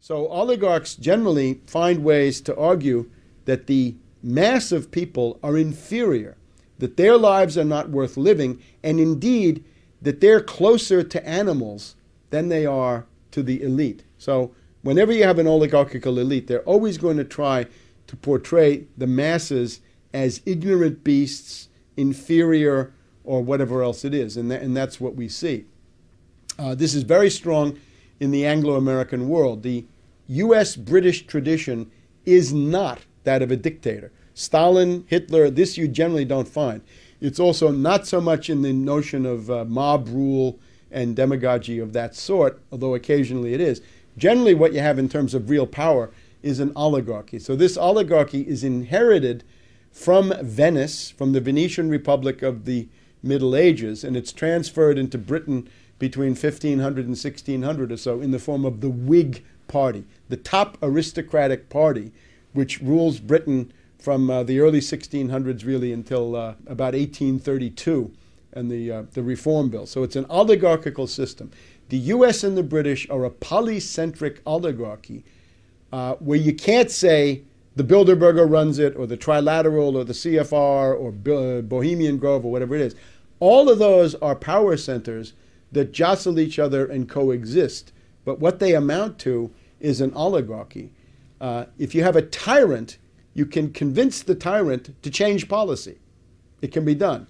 So oligarchs generally find ways to argue that the mass of people are inferior, that their lives are not worth living, and indeed that they're closer to animals than they are to the elite. So whenever you have an oligarchical elite, they're always going to try to portray the masses as ignorant beasts, inferior, or whatever else it is. And that's what we see. This is very strong in the Anglo-American world. The U.S.-British tradition is not that of a dictator. Stalin, Hitler, this you generally don't find. It's also not so much in the notion of mob rule and demagogy of that sort, although occasionally it is. Generally what you have in terms of real power is an oligarchy. So this oligarchy is inherited from Venice, from the Venetian Republic of the Middle Ages, and it's transferred into Britain between 1500 and 1600 or so in the form of the Whig Party, the top aristocratic party, which rules Britain from the early 1600s really until about 1832 and the Reform Bill. So it's an oligarchical system. The US and the British are a polycentric oligarchy where you can't say the Bilderberger runs it, or the Trilateral, or the CFR, or Bohemian Grove, or whatever it is. All of those are power centers that jostle each other and coexist. But what they amount to is an oligarchy. If you have a tyrant, you can convince the tyrant to change policy. It can be done.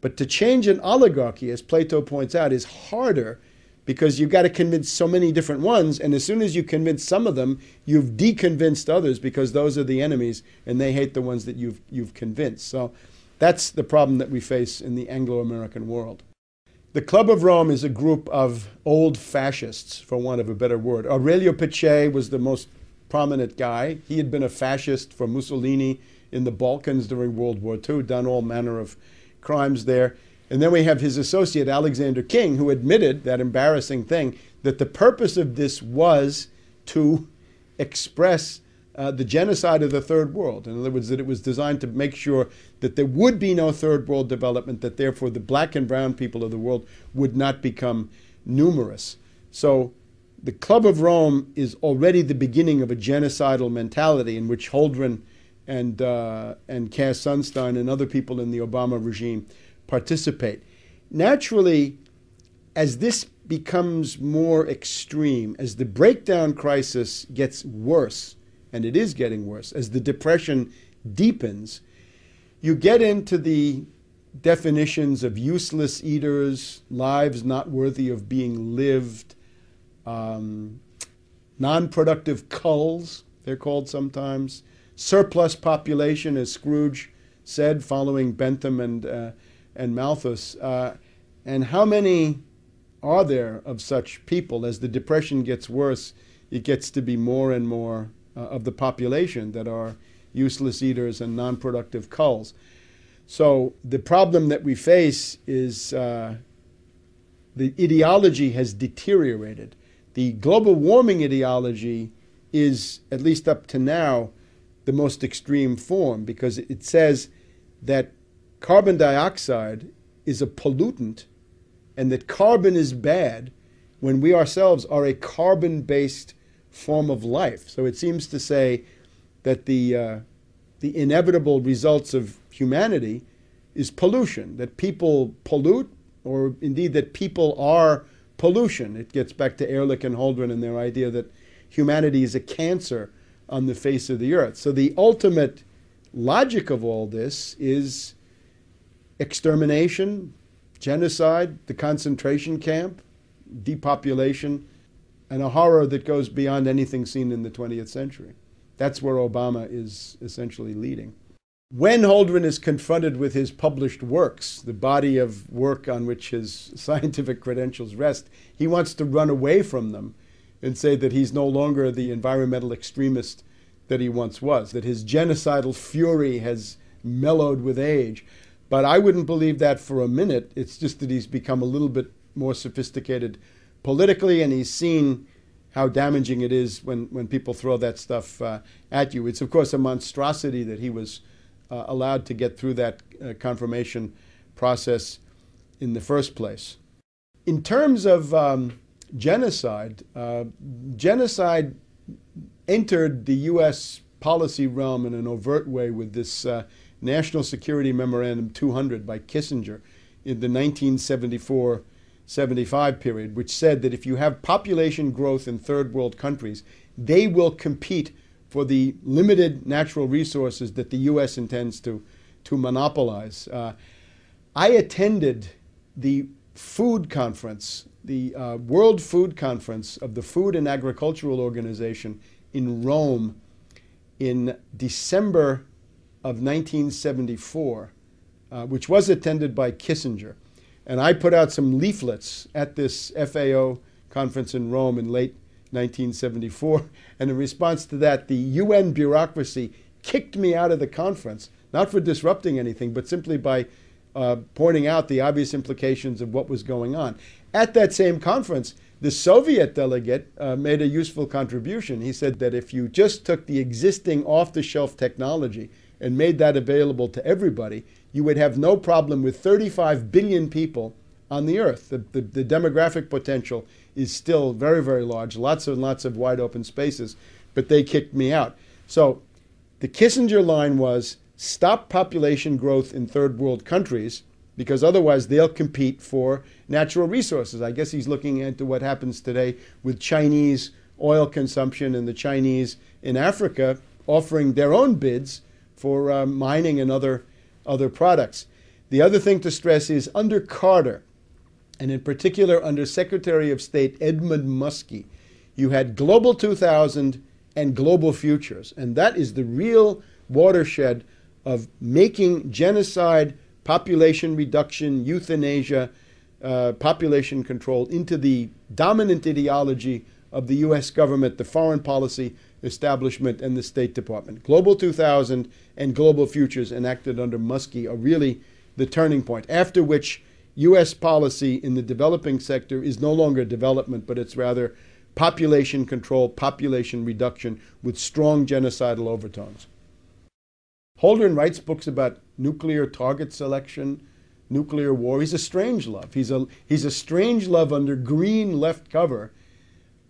But to change an oligarchy, as Plato points out, is harder because you've got to convince so many different ones, and as soon as you convince some of them, you've deconvinced others because those are the enemies and they hate the ones that you've convinced. So that's the problem that we face in the Anglo-American world. The Club of Rome is a group of old fascists, for want of a better word. Aurelio Peccei was the most prominent guy. He had been a fascist for Mussolini in the Balkans during World War II, done all manner of crimes there. And then we have his associate, Alexander King, who admitted that embarrassing thing, that the purpose of this was to express the genocide of the Third World. In other words, that it was designed to make sure that there would be no Third World development, that therefore the black and brown people of the world would not become numerous. So the Club of Rome is already the beginning of a genocidal mentality in which Holdren and Cass Sunstein and other people in the Obama regime participate. Naturally, as this becomes more extreme, as the breakdown crisis gets worse, and it is getting worse, as the depression deepens, you get into the definitions of useless eaters, lives not worthy of being lived, non-productive culls, they're called sometimes, surplus population, as Scrooge said, following Bentham and Malthus. And how many are there of such people? As the depression gets worse, it gets to be more and more of the population that are useless eaters and non-productive culls. So the problem that we face is the ideology has deteriorated. The global warming ideology is, at least up to now, the most extreme form because it says that carbon dioxide is a pollutant and that carbon is bad when we ourselves are a carbon-based form of life. So it seems to say that the inevitable results of humanity is pollution, that people pollute, or indeed that people are pollution. It gets back to Ehrlich and Holdren and their idea that humanity is a cancer on the face of the earth. So the ultimate logic of all this is extermination, genocide, the concentration camp, depopulation, and a horror that goes beyond anything seen in the 20th century. That's where Obama is essentially leading. When Holdren is confronted with his published works, the body of work on which his scientific credentials rest, he wants to run away from them and say that he's no longer the environmental extremist that he once was, that his genocidal fury has mellowed with age. But I wouldn't believe that for a minute. It's just that he's become a little bit more sophisticated politically, and he's seen how damaging it is when people throw that stuff at you. It's, of course, a monstrosity that he was allowed to get through that confirmation process in the first place. In terms of genocide. Genocide entered the U.S. policy realm in an overt way with this National Security Memorandum 200 by Kissinger in the 1974-75 period, which said that if you have population growth in third world countries, they will compete for the limited natural resources that the U.S. intends to monopolize. I attended the food conference, the World Food Conference of the Food and Agricultural Organization in Rome in December of 1974, which was attended by Kissinger. And I put out some leaflets at this FAO conference in Rome in late 1974. And in response to that, the UN bureaucracy kicked me out of the conference, not for disrupting anything, but simply by pointing out the obvious implications of what was going on. At that same conference, the Soviet delegate made a useful contribution. He said that if you just took the existing off-the-shelf technology and made that available to everybody, you would have no problem with 35 billion people on the earth. The demographic potential is still very, very large, lots and lots of wide open spaces, but they kicked me out. So the Kissinger line was, stop population growth in third world countries, because otherwise they'll compete for natural resources. I guess he's looking into what happens today with Chinese oil consumption and the Chinese in Africa offering their own bids for mining and other products. The other thing to stress is under Carter, and in particular under Secretary of State Edmund Muskie, you had Global 2000 and Global Futures. And that is the real watershed of making genocide, population reduction, euthanasia, population control into the dominant ideology of the U.S. government, the foreign policy establishment, and the State Department. Global 2000 and Global Futures, enacted under Muskie, are really the turning point, after which U.S. policy in the developing sector is no longer development, but it's rather population control, population reduction with strong genocidal overtones. Holdren writes books about nuclear target selection, nuclear war. He's a strangelove. He's a strangelove under green left cover.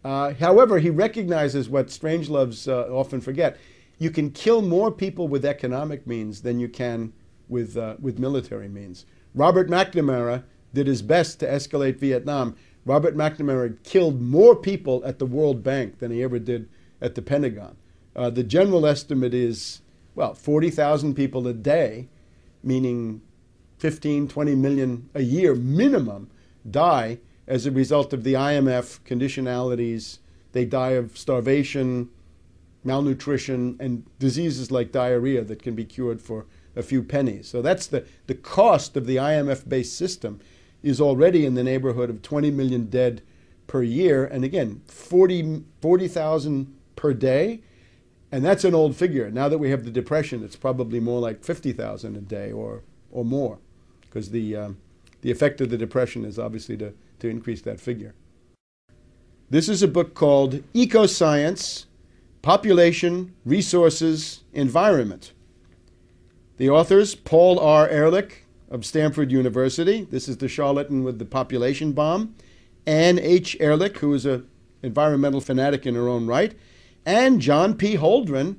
However, he recognizes what strangeloves often forget. You can kill more people with economic means than you can with military means. Robert McNamara did his best to escalate Vietnam. Robert McNamara killed more people at the World Bank than he ever did at the Pentagon. The general estimate is, 40,000 people a day, meaning 15, 20 million a year minimum, die as a result of the IMF conditionalities. They die of starvation, malnutrition, and diseases like diarrhea that can be cured for a few pennies. So that's the cost of the IMF-based system is already in the neighborhood of 20 million dead per year. And again, 40,000 per day. And that's an old figure. Now that we have the Depression, it's probably more like 50,000 a day or more, because the effect of the Depression is obviously to increase that figure. This is a book called Ecoscience, Population, Resources, Environment. The authors, Paul R. Ehrlich of Stanford University. This is the charlatan with the population bomb. Ann H. Ehrlich, who is an environmental fanatic in her own right. And John P. Holdren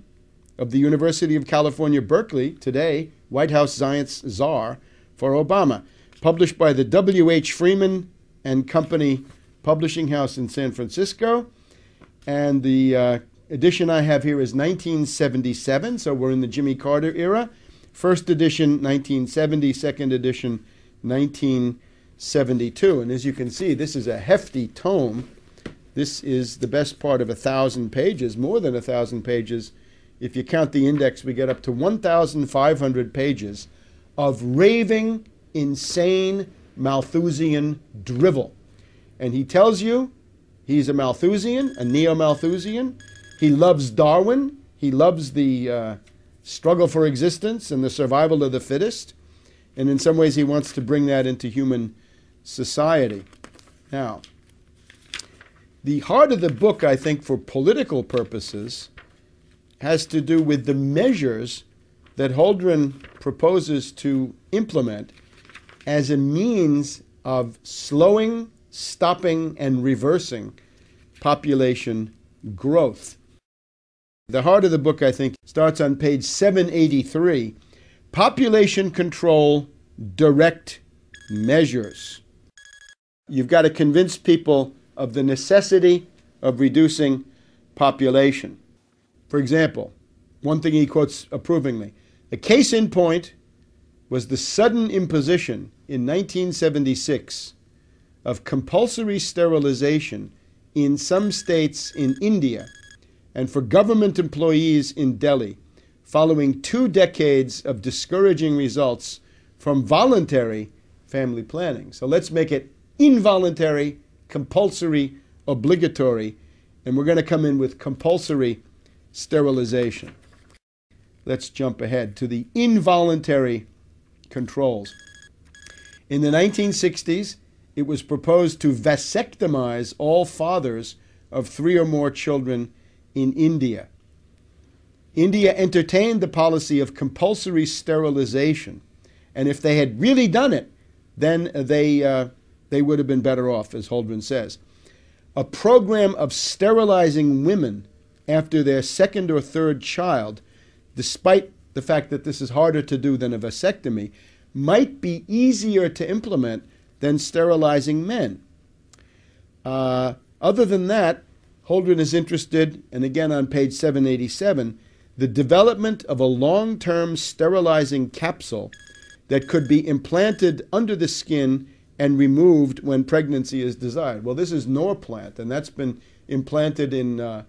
of the University of California, Berkeley, today White House science czar for Obama. Published by the W.H. Freeman and Company Publishing House in San Francisco. And the edition I have here is 1977, so we're in the Jimmy Carter era. First edition, 1970, second edition, 1972. And as you can see, this is a hefty tome. This is the best part of 1,000 pages, more than 1,000 pages. If you count the index, we get up to 1,500 pages of raving, insane, Malthusian drivel. And he tells you he's a Malthusian, a neo-Malthusian. He loves Darwin. He loves the struggle for existence and the survival of the fittest. And in some ways, he wants to bring that into human society. Now, the heart of the book, I think, for political purposes, has to do with the measures that Holdren proposes to implement as a means of slowing stopping and reversing population growth. The heart of the book, I think, starts on page 783. Population control direct measures. You've got to convince people of the necessity of reducing population. For example, one thing he quotes approvingly, a case in point was the sudden imposition in 1976 of compulsory sterilization in some states in India and for government employees in Delhi, following 2 decades of discouraging results from voluntary family planning. So let's make it involuntary, compulsory, obligatory, and we're going to come in with compulsory sterilization. Let's jump ahead to the involuntary controls. In the 1960s, it was proposed to vasectomize all fathers of 3 or more children in India. India entertained the policy of compulsory sterilization, and if they had really done it, then they would have been better off, as Holdren says. A program of sterilizing women after their 2nd or 3rd child, despite the fact that this is harder to do than a vasectomy, might be easier to implement than sterilizing men. Other than that, Holdren is interested, and again on page 787, the development of a long-term sterilizing capsule that could be implanted under the skin and removed when pregnancy is desired. Well, this is Norplant, and that's been implanted in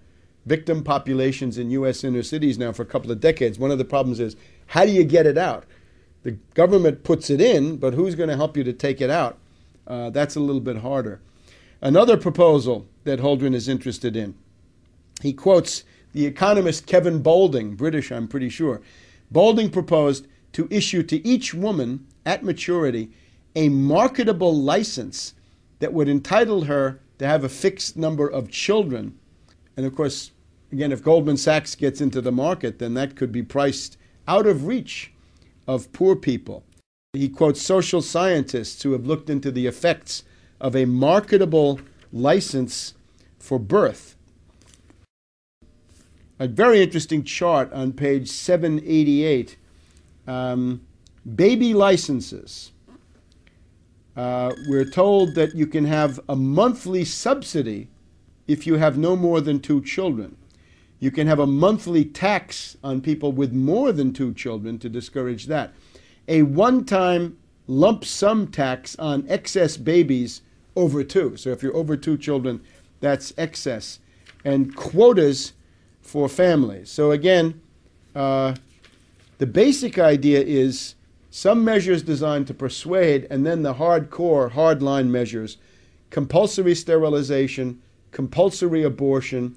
victim populations in U.S. inner cities now for a couple of decades. One of the problems is, how do you get it out? The government puts it in, but who's going to help you to take it out? That's a little bit harder. Another proposal that Holdren is interested in, he quotes the economist Kevin Boulding, British, I'm pretty sure. Boulding proposed to issue to each woman at maturity a marketable license that would entitle her to have a fixed number of children. And of course, again, if Goldman Sachs gets into the market, then that could be priced out of reach of poor people. He quotes social scientists who have looked into the effects of a marketable license for birth. A very interesting chart on page 788. Baby licenses. We're told that you can have a monthly subsidy if you have no more than 2 children. You can have a monthly tax on people with more than 2 children to discourage that. A one-time lump sum tax on excess babies over 2. So if you're over 2 children, that's excess. And quotas for families. So again, the basic idea is some measures designed to persuade, and then the hardcore, hardline measures, compulsory sterilization, compulsory abortion,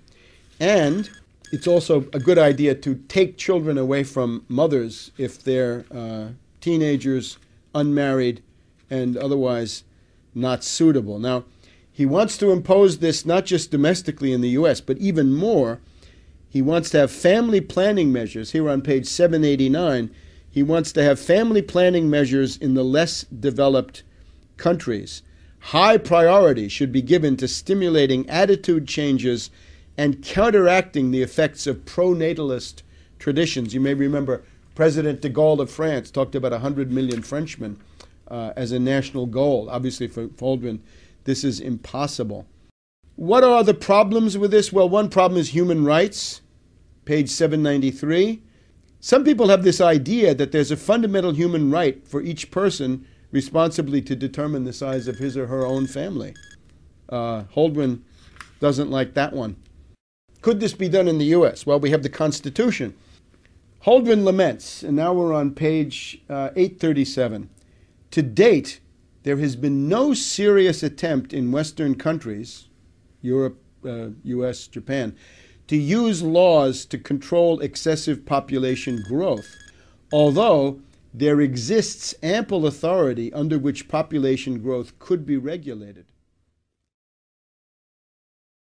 and it's also a good idea to take children away from mothers if they're teenagers, unmarried, and otherwise not suitable. Now, he wants to impose this not just domestically in the U.S., but even more. He wants to have family planning measures. Here on page 789, he wants to have family planning measures in the less developed countries. High priority should be given to stimulating attitude changes and counteracting the effects of pro-natalist traditions. You may remember President de Gaulle of France talked about 100 million Frenchmen as a national goal. Obviously, for Holdren, this is impossible. What are the problems with this? Well, one problem is human rights, page 793. Some people have this idea that there's a fundamental human right for each person responsibly to determine the size of his or her own family. Holdren doesn't like that one. Could this be done in the U.S.? Well, we have the Constitution. Holdren laments, and now we're on page 837. To date, there has been no serious attempt in Western countries, Europe, U.S., Japan, to use laws to control excessive population growth, although there exists ample authority under which population growth could be regulated.